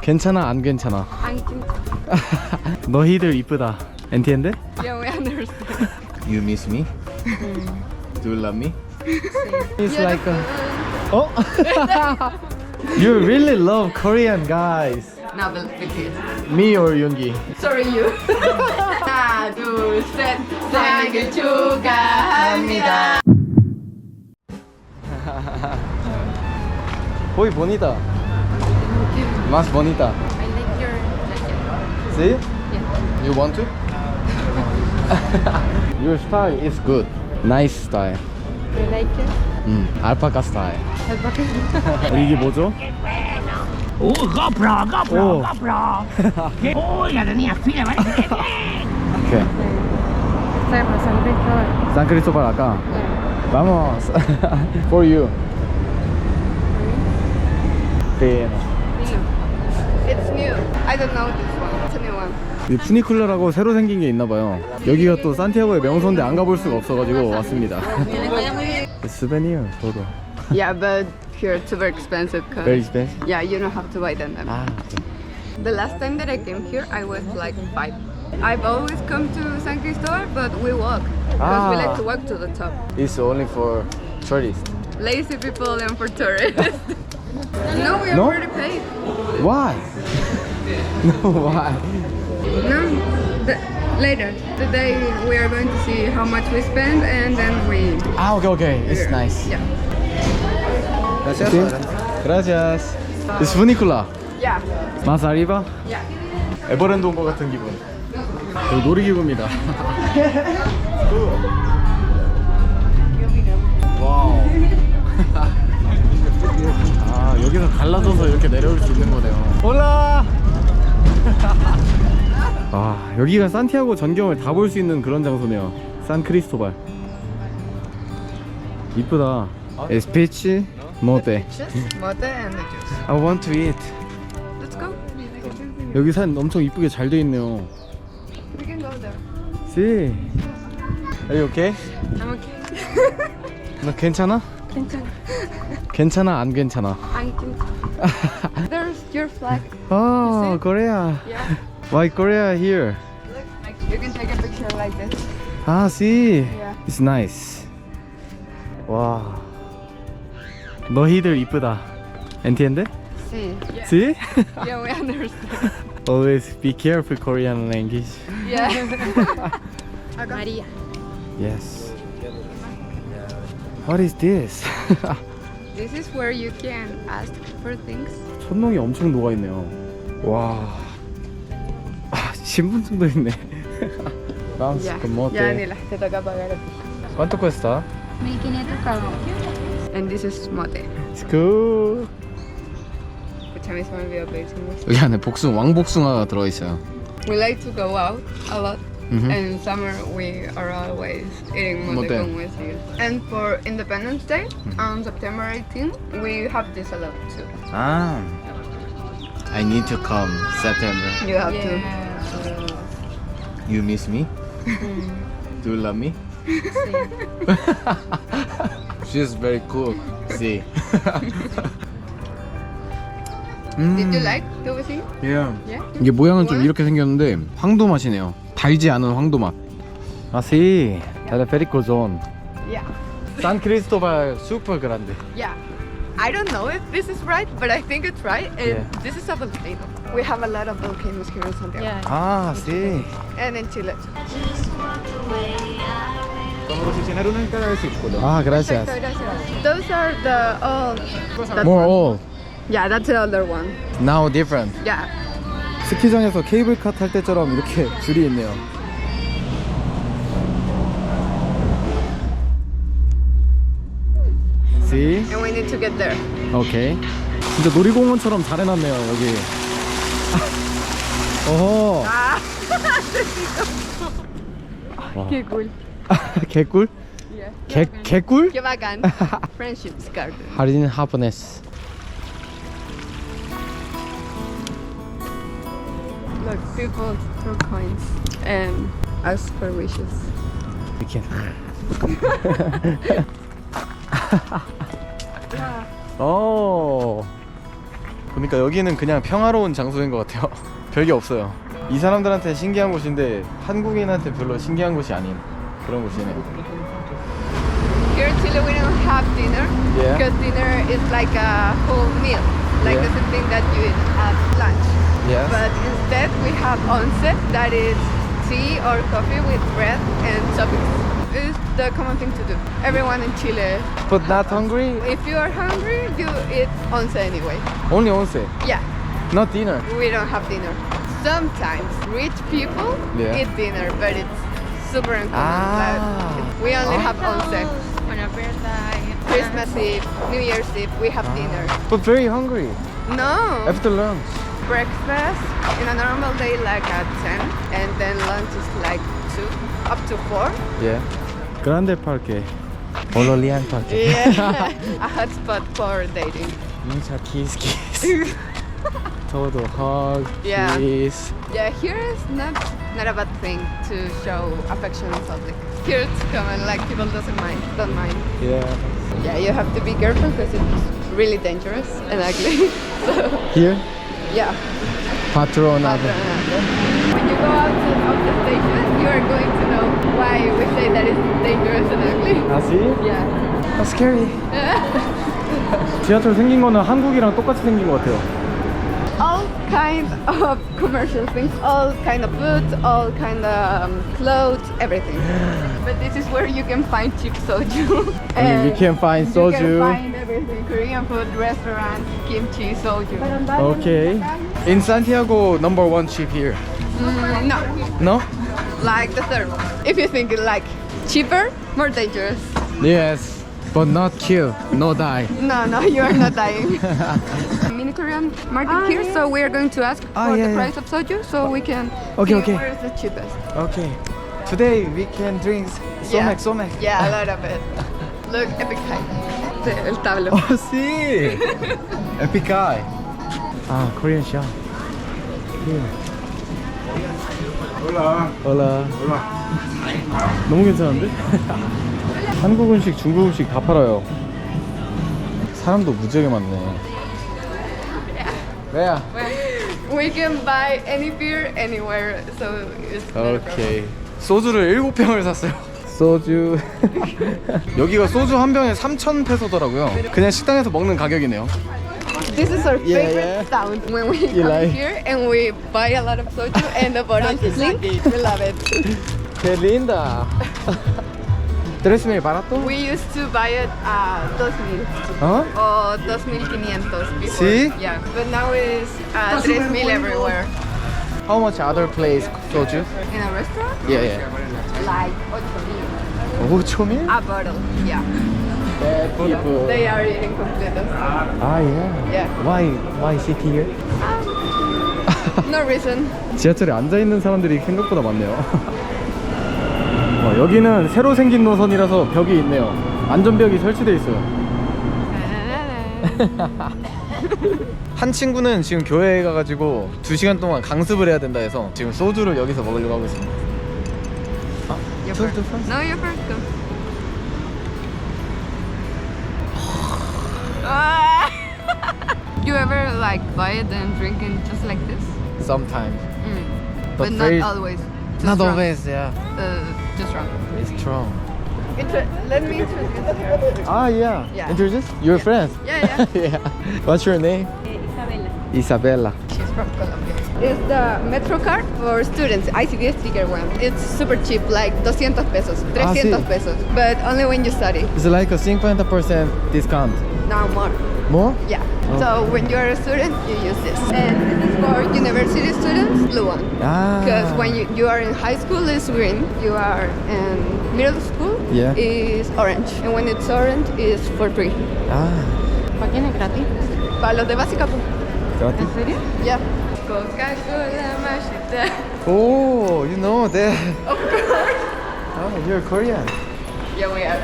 괜찮아 안 괜찮아? 안 괜찮아. 너희들 이쁘다. entiende? Yeah, we understand. You miss me? Do you love me? It's You're like the a... Oh? You really love Korean guys. No, but because. Me or Yoongi? Sorry, you. 하나, 둘, 셋. 생일 축하합니다. Muy bonita. Más bonita. I like your jacket. See? Yeah. You want to? Your style is good. Nice style. You like it? 알파카 스타일. 알파카. 이게 뭐죠? ¡Oh, GoPro, GoPro, Oh. GoPro! ¡Uy, la tenía fila, parece que 오케이. Estamos en Cristóbal. San Cristobal acá. Vamos. For you. Pero. It's new. I don't know this one. It's a new one. 이 푸니쿨러라고 새로 생긴 게 있나봐요. 여기가 또 산티아고의 명소인데 안 가볼 수가 없어가지고 왔습니다. 스베니어 저도. Yeah, but here it's super expensive. Very expensive. Yeah, you don't have to buy them. 아, The last time that I came here, I was like 5. I've always come to San Cristobal, but we walk because we like to walk to the top. it's only for tourists. Lazy people and for tourists. No, we No? already paid. Why? No, why? No, later. Today we are going to see how much we spend and then we. Ah, okay, okay. It's nice. Yeah. Gracias. Gracias. It's funicular. Yeah. Más arriba? Yeah. 에버랜드 온 것 같은 기분. 여기 놀이기구입니다. 와우. 아, 여기서 갈라져서 이렇게 내려올 수 있는 거네요. 올라. 아, 여기가 산티아고 전경을 다 볼 수 있는 그런 장소네요. 산 크리스토발. 이쁘다. 에스피치 모테. Mote and the juice. I want to eat. Let's go. 여기 산 엄청 이쁘게 잘 돼 있네요. We can go there. See? Are you okay? I'm okay. 너 괜찮아? 괜찮아. 괜찮아 안 괜찮아? 안 괜찮아. There's your flag. Oh, Korea. Yeah. Why Korea here? Look, you can take a picture like this. Ah, see. Yeah. It's nice. 와. 너희들 이쁘다. entiende? See. Yeah. See? Yeah, we understand. Always be careful Korean language. Yeah. Maria. Yes. What is this? This is where you can ask for things. 천농이 엄청 녹아 있네요. 와. 아, 신분증도 있네. Vamos Ya, con mote. ya Daniela, te toca pagar a ti. ¿Cuánto cuesta? 1500 cada uno. And this is mote. It's cool. Pucha, a mí se me olvidó pedir su música. 여기 안에 왕복숭아가 들어있어요. We like to go out a lot. Mhm. And in summer we are always eating mote Mote. con huesillo. And for Independence Day, on September 18th, we have this a lot too. Ah. I need to come September. You have to. You miss me? Do you love me? She's very cool. See. Did you like the huesillo? Yeah. Yeah. 이게 모양은 좀 이렇게 생겼는데 황도 맛이네요. 달지 않은 황도 맛. 아, sí. Teleférico zone. Yeah. San Cristobal super grande. Yeah. I don't know if this is right, but I think it's right. And Yeah. this is a volcano. We have a lot of volcanoes here in Santiago. Yeah. 아, sí. And in Chile. 아, gracias. Those are the old. that More one. old. Yeah, that's the older one. Now different. Yeah. 스키장에서 케이블카 탈 때처럼 이렇게 줄이 있네요. See? And we need to get there. 오케이. 진짜 놀이공원처럼 잘 해놨네요, 여기. 어허. Ah. 와. Qué cool. 개꿀? Yeah. 개꿀? Qué bacán. Friendship's garden. 할인 하프네스. Look, people throw coins and ask for wishes. 이렇게. 오. 보니까 여기는 그냥 평화로운 장소인 것 같아요. 별게 없어요. 이 사람들한테 신기한 곳인데 한국인한테 별로 신기한 곳이 아닌 그런 곳이네요. Here in Chile we don't have dinner Yeah. because dinner is like a whole meal, like Yeah. the same thing that you eat at lunch. Yes. But instead we have once, that is tea or coffee with bread and toppings. It's the common thing to do. Everyone in Chile. But not hungry? If you are hungry, you eat once anyway. Only once. Yeah, Not dinner. we don't have dinner. Sometimes rich people Yeah. eat dinner, but it's super uncommon. Ah. Like, we only have once. Christmas Eve, New Year's Eve, we have dinner. But very hungry. No, After lunch. breakfast in a normal day like at 10, and then lunch is like 2, up to 4. Yeah. Grande Parque. Bololian Parque. Yeah, a hot spot for dating. Mucha kiss kiss. Todo hug, Yeah. kiss. Yeah, here is not a bad thing to show affection in public. Here it's common, like people don't mind. Yeah. Yeah, you have to be careful because it's really dangerous and ugly. So Here? yeah. Patronado. When you go out of the station, you are going to know why we say that it's dangerous and ugly. Ah, see? Yeah. That's scary. 지하철 생긴 거는 한국이랑 똑같이 생긴 것 같아요. All kind of commercial things, all kind of food, all kind of clothes, everything. But this is where you can find cheap soju. I mean, we can find You soju. can find everything. Korean food, restaurant, kimchi, soju. Okay. In Santiago, #1 cheap here. No, No? like the third one. If you think like cheaper, more dangerous. Yes. But not kill, no die. No, you are not dying. Mini Korean market here, so we are going to ask Ah, for yeah, the yeah. price of soju, so we can Okay, see okay. where is the cheapest. Okay. Today we can drink somek, somek. Yeah, a lot of it. Look, epic high. El tablo. Oh, sí. Epic eye. Ah, Korean shop. Here. Hola. Hola. Hola. 너무 괜찮은데? 한국 음식, 중국 음식 다 팔아요. 사람도 무지하게 많네. 왜야? We can buy any beer anywhere, so it's not a problem. 오케이. 소주를 7병을 샀어요. 소주. 여기가 소주 한 병에 3,000페소더라고요. 그냥 식당에서 먹는 가격이네요. This is our Yeah, favorite yeah. sound when we You come like? here and we buy a lot of soju and the bottle clink. We love it. ¡Qué linda! ¿3,000 barato? We used to buy it 2,000 ¿Ah? or 2,500 before. Sí? Yeah, but now it's 3,000 everywhere. How much other place soju? In a restaurant? Yeah, yeah. Like 8,000. 5,000? A bottle, yeah. Bad people. They are eating completos. Ah, yeah. Yeah. Why sit here? No reason. 지하철에 앉아있는 사람들이 생각보다 많네요. 여기는 새로 생긴 노선이라서 벽이 있네요. 안전벽이 설치되어 있어요. 한 친구는 지금 교회에 가가지고 2시간 동안 강습을 해야 된다 해서 지금 소주를 여기서 먹으려고 하고 있습니다. You first. No, you first. Go. You ever like buy it and drink it just like this? Sometimes. But not very- always. Just Not wrong. always, yeah. Just wrong. It's strong. Let me introduce you. Ah, yeah. Yeah. Introduce? Your friends? Yeah, yeah. Yeah. What's your name? Isabella. She's from Colombia. It's the Metro card for students, ICD sticker one. It's super cheap, like 200 pesos, 300 sí. pesos. But only when you study. It's like a 50% discount. Now more. More? Yeah. Oh. So when you're a student, you use this. And this is for university students, blue one. Ah. Because when you are in high school, it's green. You are in middle school, Yeah. is orange. And when it's orange, it's for free. Ah. ¿Para quién es gratis? Para los de básica. Pues. Gratis? serio? Yeah. Coca-Cola Machita. Oh, you know that. Of course. Oh, you're Korean. Yeah, we are.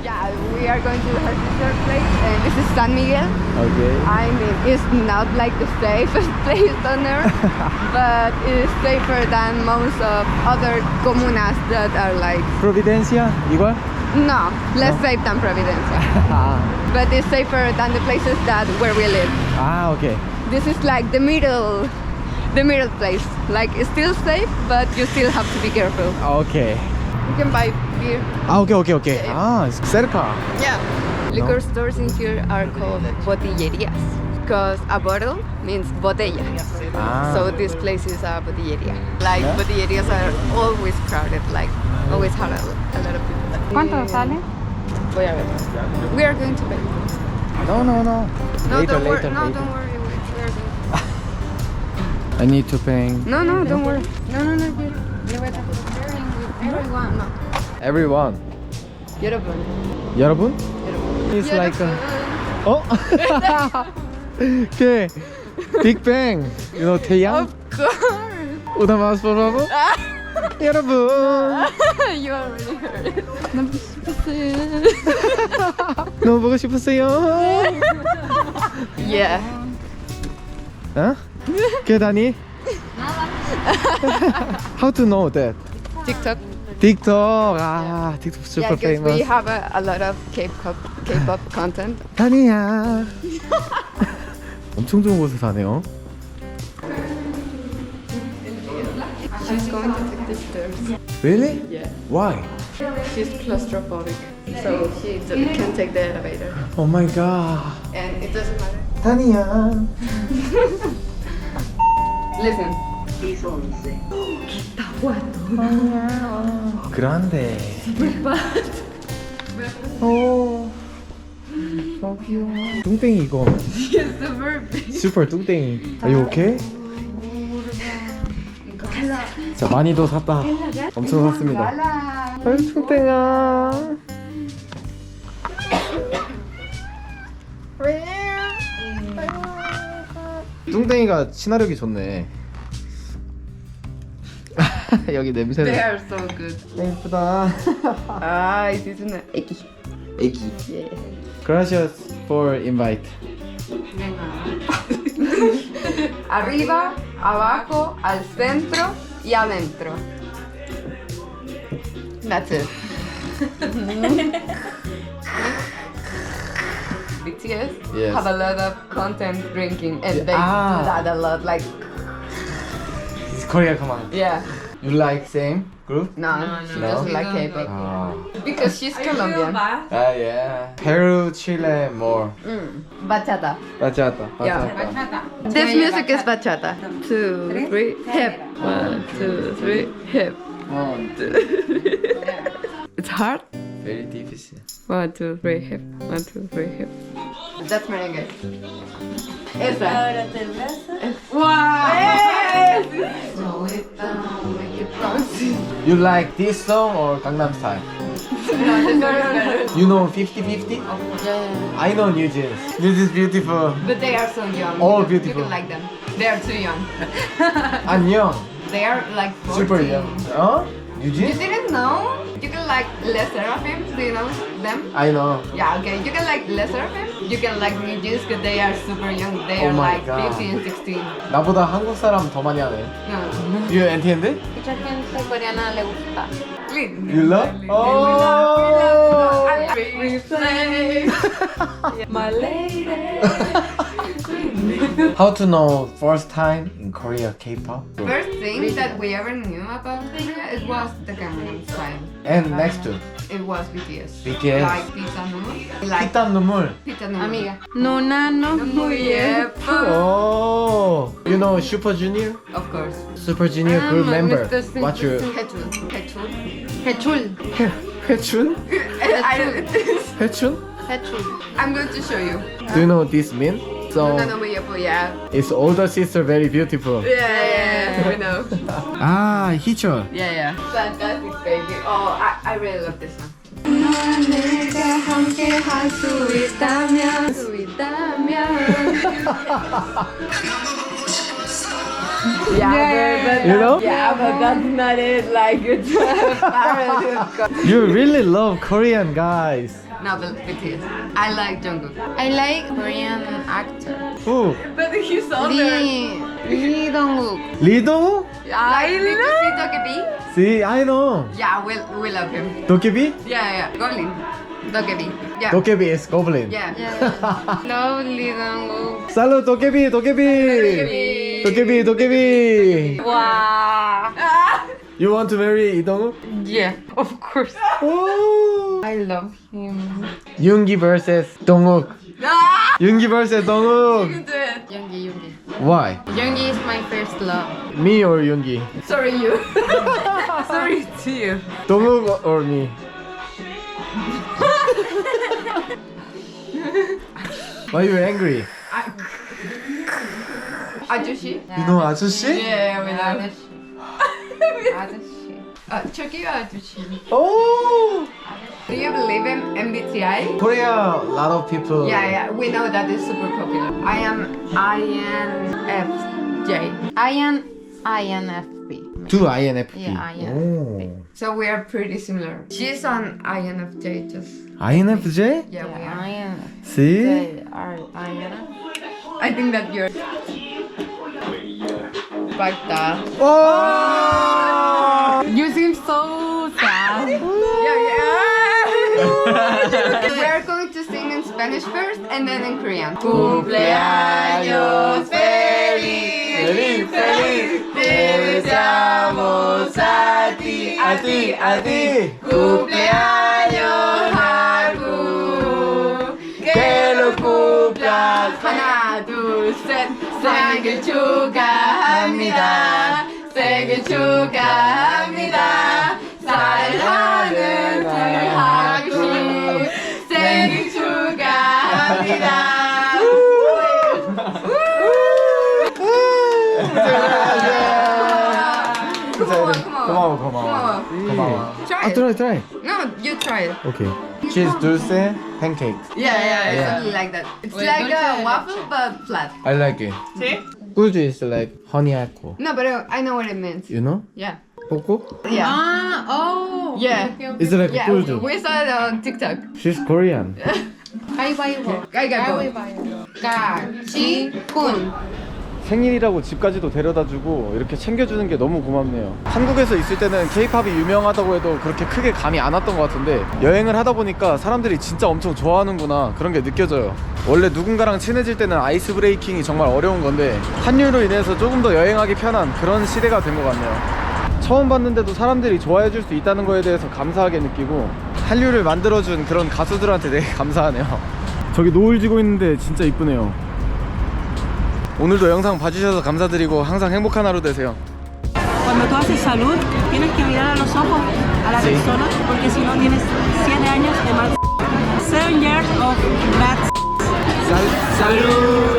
Yeah, we are going to her sister's place, and this is San Miguel. Okay. I mean, it's not like the safest place on earth, but it's safer than most of other comunas that are like. Providencia, igual? No, less safe than Providencia. But it's safer than the places that where we live. 아, 오케이. This is like the middle place. Like it's still safe, but you still have to be careful. 오케이. You can buy beer. 아, 오케이. 아, 셀카. Yeah. Liquor stores in here are called botillerías because a bottle means botella. 아. So this place is a botillería. Like botillerías are always crowded, like always have a lot of people. ¿Cuánto sale? Voy a ver. We are going to pay. No. No, Later. don't worry. No, don't worry. We are going. I need to pay. No, don't worry. No. You're sharing with everyone. No. Everyone. 여러분. 여러분? It's like a... 어? Okay. Big Bang. You know 태양? Of course. Una más por favor. 여러분. You already heard it. 너무 보고 싶었어요. Yeah. 어? ¿Qué Dani? How to know that? TikTok. TikTok. Ah, TikTok super Yeah, because famous. we have a lot of K-pop content. 다니야. 엄청 좋은 곳에 사네요. She's going to take the stairs. Really? Yeah. Why? She's claustrophobic, so she can't take the elevator. Oh my god. And it doesn't matter. 다니야. Listen. 그란데. 오. So cute. 뚱땡이 이거. She's super big. Super 뚱땡이. Are you okay? 자, 많이도 샀다. 엄청 샀습니다. 아유, 뚱땡아. 뚱땡이가 친화력이 좋네. 여기 They 냄새는 are so good. 예쁘다. Ah, it is una X. 애기. Yeah. Gracias for invite. Arriba, abajo, al centro y adentro. That's it. BTS Yes. have a lot of content drinking and they Ah. do that a lot. Like, It's Korea, come on. yeah. You like same group? No, she No? doesn't like K-pop Ah, because she's Colombian. yeah. Peru, Chile, more. Bachata. Bachata. Yeah. This music is bachata. 2, 3, hip. 1, 2, 3, hip. 1, 2. It's hard. Very difficult. 1, 2, 3, hip. 1, 2, 3, hip. That's merengue. Esa. Ahora te beso. Wow. Yes. Slow it down, make it bounce. You like this song or Gangnam Style? No. You know 50-50? Yeah. I know New Jeans. New Jeans beautiful. But they are so young. All You beautiful. can like them. They are too young. I'm young. They are like 14. Super young. Huh? New You Jeans? didn't know? You can like Les Seraphim. Do you know them? I know. Yeah, okay. You can like Les Seraphim. You can like New Jeans because they are super young. They Oh are my like God. 15, 16. 나보다 한국 사람 더 많이 하네. No. You entiende? Mucha gente coreana le gusta. You love? Oh! My lady. How to know first time in Korea K-pop? First thing that we ever knew about Korea, it was the Gangnam Style. And next to It was BTS. BTS. Like Pita Numul. Like 피땀 눈물. Pita Numul. Amiga. Nuna no Muy 예뻐. Oh, you know Super Junior? Of course. Super Junior group member. Mr. Sing- What's your Hechul. Hechul. 해춘? 해춘? Hechul. I'm going to show you. Do you know this mean? So No, muy 예뻐, yeah. it's older sister very beautiful. Yeah, we know. 아, 희철. Yeah. Fantastic baby. Oh, I really love this song. Yeah, You know? yeah, but that's not it. Like it's a parody of God. You really love Korean guys. No, but BTS. I like Jungkook. I like Korean actor. Who? But he's older. Lee Dong-wook. 리동우? Like, did you see Dokebi? See, I know. Yeah, we love him. 도깨비? Yeah, Goblin. Dokebi. Yeah. 도깨비 is goblin. Yeah. Lovely dongo. Salud, 도깨비, 도깨비. Dokebi. 도깨비. Wow. You want to marry 이동욱? Yeah, of course. 오. I love him. 윤기 vs 동욱. 윤기 vs 동욱. Youngie. Why? Youngie is my first love. Me or 윤기? Sorry, you. Sorry to you. 동욱 or me? Why you angry? 아저씨? You know 아저씨? Yeah, we love it. 아저씨. 저기요 아저씨. Oh! Do you believe in MBTI? Korea, a lot of people. Yeah, we know that is super popular. I am INFJ. INFP. Two INFP. Yeah, INFP. So we are pretty similar. She's on INFJ just. INFJ? Yeah, we are. INFP. See? They are INFP. I think that you're. Bagda. Oh! You seem so sad. Yeah. We are going to sing in Spanish first and then in Korean. Cumpleaños feliz, feliz, te deseamos a ti, Cumpleaños Haku, que lo cumplas. 하나, 둘, 셋. 생일 축하합니다. 생일 축하합니다. 사랑하는 하구 생일 축하합니다. 고마워. Try 아, it. try. No, you try it. Okay. Cheese dulce pancake. Yeah, something like that. It's like a waffle but flat. I like it. 꿀주 is like honey apple. No, but I know what it means. You know? Yeah. 뽀꾸? Yeah. Oh. Yeah. It's like Yeah, 꿀주. we saw it on TikTok. She's Korean. 가위바위보. 가위바위보. 가치군. 생일이라고 집까지도 데려다주고 이렇게 챙겨주는 게 너무 고맙네요. 한국에서 있을 때는 K-팝이 유명하다고 해도 그렇게 크게 감이 안 왔던 것 같은데 여행을 하다 보니까 사람들이 진짜 엄청 좋아하는구나 그런 게 느껴져요. 원래 누군가랑 친해질 때는 아이스 브레이킹이 정말 어려운 건데 한류로 인해서 조금 더 여행하기 편한 그런 시대가 된 것 같네요. 처음 봤는데도 사람들이 좋아해 줄 수 있다는 거에 대해서 감사하게 느끼고 한류를 만들어준 그런 가수들한테 되게 감사하네요. 저기 노을 지고 있는데 진짜 이쁘네요. 오늘도 영상 봐주셔서 감사드리고 항상 행복한 하루 되세요. Cuando tú haces salud, tienes que mirar a los ojos a la persona, porque si no tienes 7 años de mal. 7 years of bad. salud.